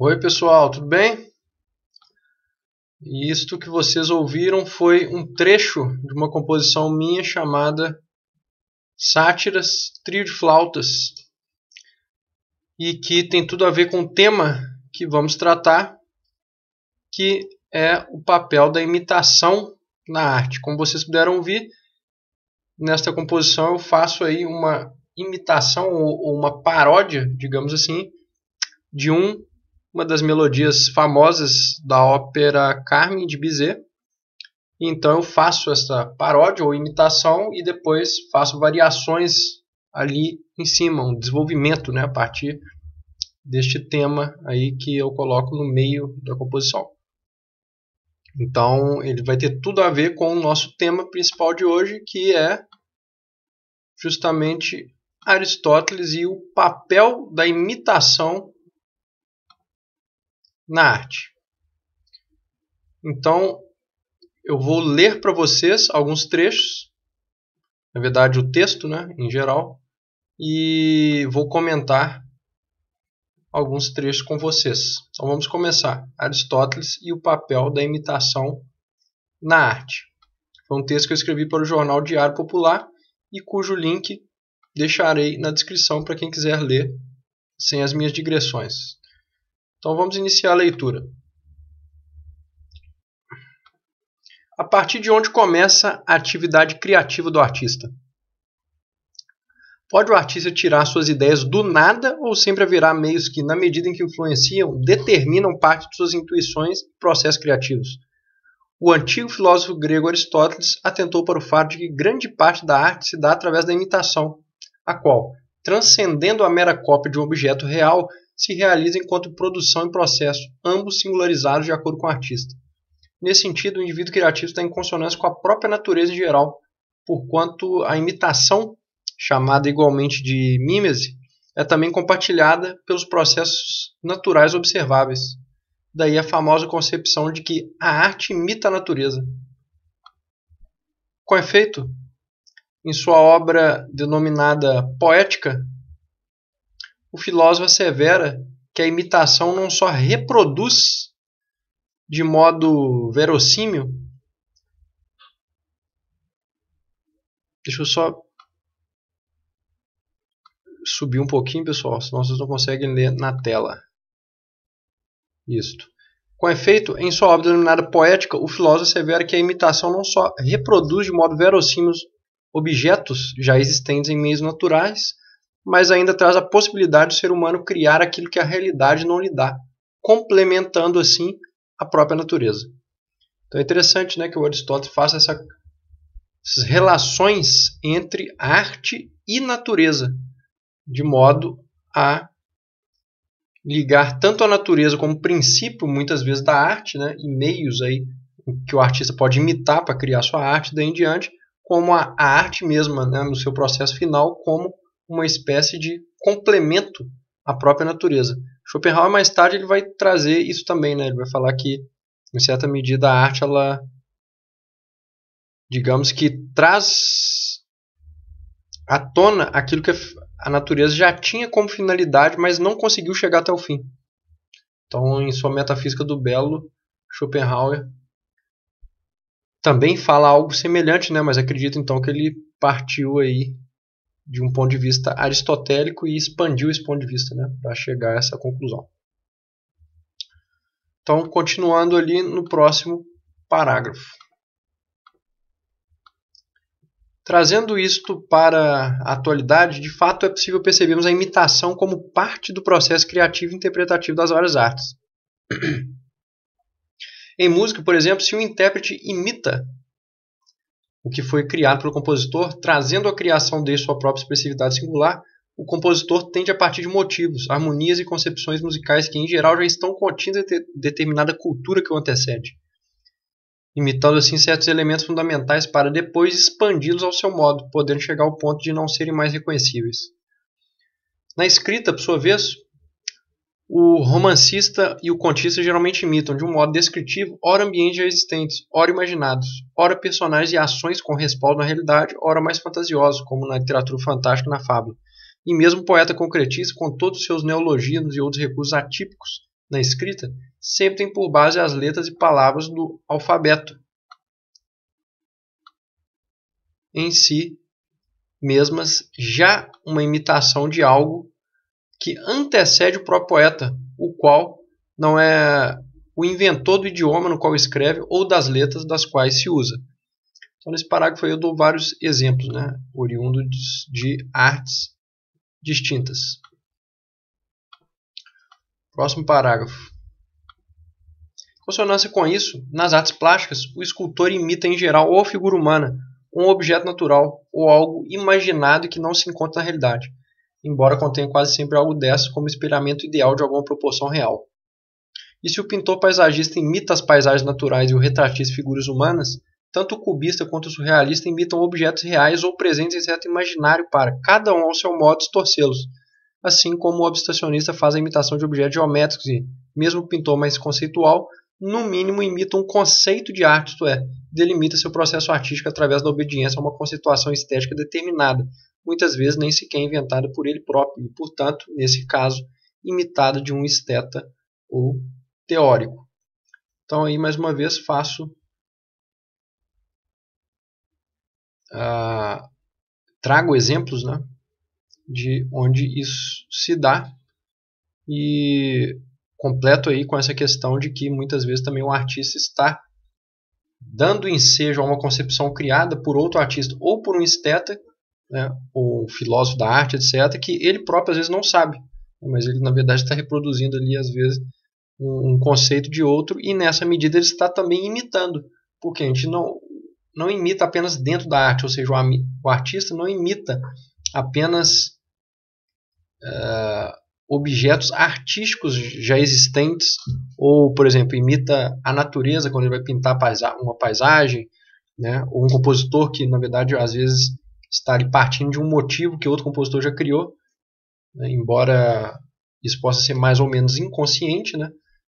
Oi pessoal, tudo bem? E isto que vocês ouviram foi um trecho de uma composição minha chamada Sátiras, Trio de Flautas, e que tem tudo a ver com o tema que vamos tratar, que é o papel da imitação na arte. Como vocês puderam ouvir, nesta composição eu faço aí uma imitação ou uma paródia, digamos assim, de uma das melodias famosas da ópera Carmen de Bizet. Então eu faço essa paródia ou imitação e depois faço variações ali em cima, um desenvolvimento, né, a partir deste tema aí que eu coloco no meio da composição. Então ele vai ter tudo a ver com o nosso tema principal de hoje, que é justamente Aristóteles e o papel da imitação na arte. Então, eu vou ler para vocês alguns trechos, na verdade o texto, né, em geral, e vou comentar alguns trechos com vocês. Então vamos começar. Aristóteles e o papel da imitação na arte. Foi um texto que eu escrevi para o jornal Diário Popular e cujo link deixarei na descrição para quem quiser ler sem as minhas digressões. Então vamos iniciar a leitura. A partir de onde começa a atividade criativa do artista? Pode o artista tirar suas ideias do nada ou sempre haverá meios que, na medida em que influenciam, determinam parte de suas intuições e processos criativos? O antigo filósofo grego Aristóteles atentou para o fato de que grande parte da arte se dá através da imitação, a qual, transcendendo a mera cópia de um objeto real, se realiza enquanto produção e processo, ambos singularizados de acordo com o artista. Nesse sentido, o indivíduo criativo está em consonância com a própria natureza em geral, porquanto a imitação, chamada igualmente de mímese, é também compartilhada pelos processos naturais observáveis. Daí a famosa concepção de que a arte imita a natureza. Com efeito, em sua obra denominada Poética, o filósofo assevera que a imitação não só reproduz de modo verossímil. Deixa eu só subir um pouquinho, pessoal, senão vocês não conseguem ler na tela. Isto. Com efeito, em sua obra denominada Poética, o filósofo assevera que a imitação não só reproduz de modo verossímil objetos já existentes em meios naturais, mas ainda traz a possibilidade do ser humano criar aquilo que a realidade não lhe dá, complementando assim a própria natureza. Então é interessante, né, que o Aristóteles faça essas relações entre arte e natureza, de modo a ligar tanto a natureza como princípio, muitas vezes, da arte, né, e meios aí que o artista pode imitar para criar sua arte, daí em diante, como a arte mesma, né, no seu processo final, como uma espécie de complemento à própria natureza. Schopenhauer, mais tarde, ele vai trazer isso também, né? Ele vai falar que, em certa medida, a arte, ela, digamos que traz à tona aquilo que a natureza já tinha como finalidade, mas não conseguiu chegar até o fim. Então, em sua Metafísica do Belo, Schopenhauer também fala algo semelhante, né? Mas acredito então que ele partiu aí de um ponto de vista aristotélico e expandiu esse ponto de vista, né, para chegar a essa conclusão. Então, continuando ali no próximo parágrafo. Trazendo isto para a atualidade, de fato é possível percebermos a imitação como parte do processo criativo e interpretativo das várias artes. Em música, por exemplo, se o intérprete imita o que foi criado pelo compositor, trazendo à criação dele sua própria expressividade singular, o compositor tende a partir de motivos, harmonias e concepções musicais que, em geral, já estão contidas em determinada cultura que o antecede, imitando assim certos elementos fundamentais para depois expandi-los ao seu modo, podendo chegar ao ponto de não serem mais reconhecíveis. Na escrita, por sua vez, o romancista e o contista geralmente imitam, de um modo descritivo, ora ambientes já existentes, ora imaginados, ora personagens e ações com respaldo na realidade, ora mais fantasiosos, como na literatura fantástica e na fábula. E mesmo o poeta concretista, com todos os seus neologismos e outros recursos atípicos, na escrita, sempre tem por base as letras e palavras do alfabeto em si mesmas, já uma imitação de algo que antecede o próprio poeta, o qual não é o inventor do idioma no qual escreve ou das letras das quais se usa. Então, nesse parágrafo aí eu dou vários exemplos, né, oriundos de artes distintas. Próximo parágrafo. Em consonância com isso, nas artes plásticas, o escultor imita em geral ou a figura humana, um objeto natural ou algo imaginado que não se encontra na realidade, embora contenha quase sempre algo dessas como espelhamento ideal de alguma proporção real. E se o pintor paisagista imita as paisagens naturais e o retratista figuras humanas, tanto o cubista quanto o surrealista imitam objetos reais ou presentes em certo imaginário para, cada um ao seu modo, distorcê-los, assim como o abstracionista faz a imitação de objetos geométricos e, mesmo o pintor mais conceitual, no mínimo imita um conceito de arte, isto é, delimita seu processo artístico através da obediência a uma conceituação estética determinada, muitas vezes nem sequer inventada por ele próprio e, portanto, nesse caso, imitada de um esteta ou teórico. Então, aí, mais uma vez, trago exemplos, né, de onde isso se dá e completo aí com essa questão de que muitas vezes também o artista está dando ensejo a uma concepção criada por outro artista ou por um esteta, né, ou filósofo da arte, etc., que ele próprio às vezes não sabe, mas ele na verdade está reproduzindo ali às vezes um conceito de outro e nessa medida ele está também imitando, porque a gente não imita apenas dentro da arte, ou seja, o artista não imita apenas objetos artísticos já existentes, ou, por exemplo, imita a natureza quando ele vai pintar uma paisagem, né? Ou um compositor que, na verdade, às vezes está ali partindo de um motivo que outro compositor já criou, né? Embora isso possa ser mais ou menos inconsciente, né?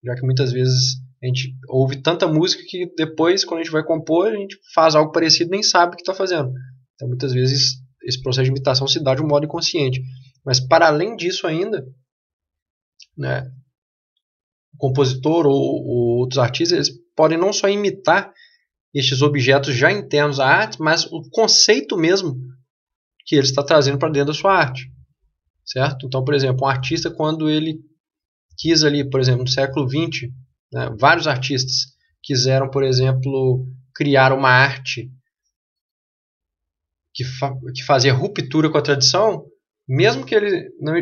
Já que muitas vezes a gente ouve tanta música que depois, quando a gente vai compor, a gente faz algo parecido e nem sabe o que está fazendo. Então, muitas vezes, esse processo de imitação se dá de um modo inconsciente. Mas, para além disso ainda, né, o compositor ou outros artistas eles podem não só imitar estes objetos já internos à arte, mas o conceito mesmo que ele está trazendo para dentro da sua arte. Certo? Então, por exemplo, um artista, quando ele quis ali, por exemplo, no século XX, né, vários artistas quiseram, por exemplo, criar uma arte que fazia ruptura com a tradição, mesmo que ele não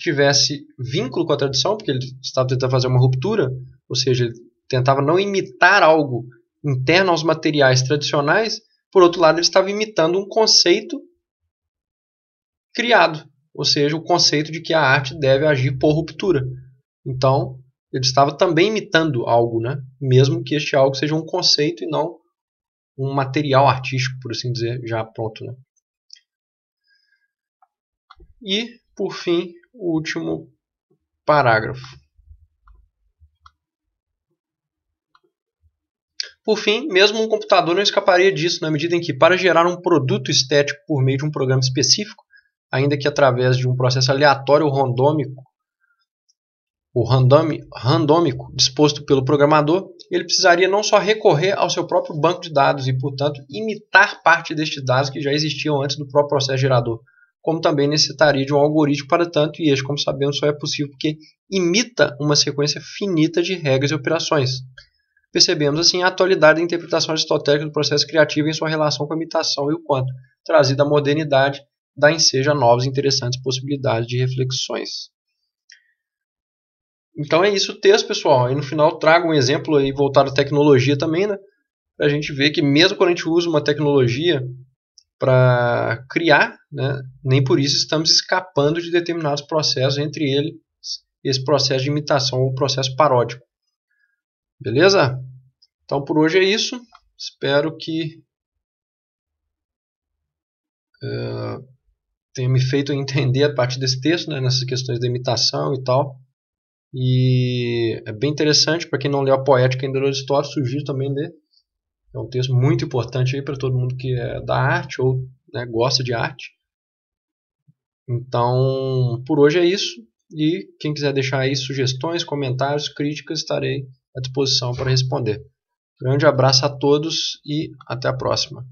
tivesse vínculo com a tradição, porque ele estava tentando fazer uma ruptura, ou seja, ele tentava não imitar algo interno aos materiais tradicionais, por outro lado, ele estava imitando um conceito criado, ou seja, o conceito de que a arte deve agir por ruptura. Então, ele estava também imitando algo, né? Mesmo que este algo seja um conceito e não um material artístico, por assim dizer, já pronto, né? E, por fim, o último parágrafo. Por fim, mesmo um computador não escaparia disso, na medida em que, para gerar um produto estético por meio de um programa específico, ainda que através de um processo aleatório ou randômico disposto pelo programador, ele precisaria não só recorrer ao seu próprio banco de dados e, portanto, imitar parte destes dados que já existiam antes do próprio processo gerador, como também necessitaria de um algoritmo para tanto, e este, como sabemos, só é possível porque imita uma sequência finita de regras e operações. Percebemos, assim, a atualidade da interpretação aristotélica do processo criativo em sua relação com a imitação e o quanto, trazida à modernidade, dá ensejo a novas e interessantes possibilidades de reflexões. Então é isso o texto, pessoal. Aí no final trago um exemplo aí voltado à tecnologia também, né? Para a gente ver que mesmo quando a gente usa uma tecnologia para criar, né, nem por isso estamos escapando de determinados processos, entre eles esse processo de imitação ou processo paródico. Beleza? Então por hoje é isso. Espero que tenha me feito entender a partir desse texto, né, nessas questões da imitação e tal. E é bem interessante para quem não leu a Poética ainda do Aristóteles, sugiro também ler. É um texto muito importante para todo mundo que é da arte ou, né, gosta de arte. Então, por hoje é isso. E quem quiser deixar aí sugestões, comentários, críticas, estarei à disposição para responder. Grande abraço a todos e até a próxima.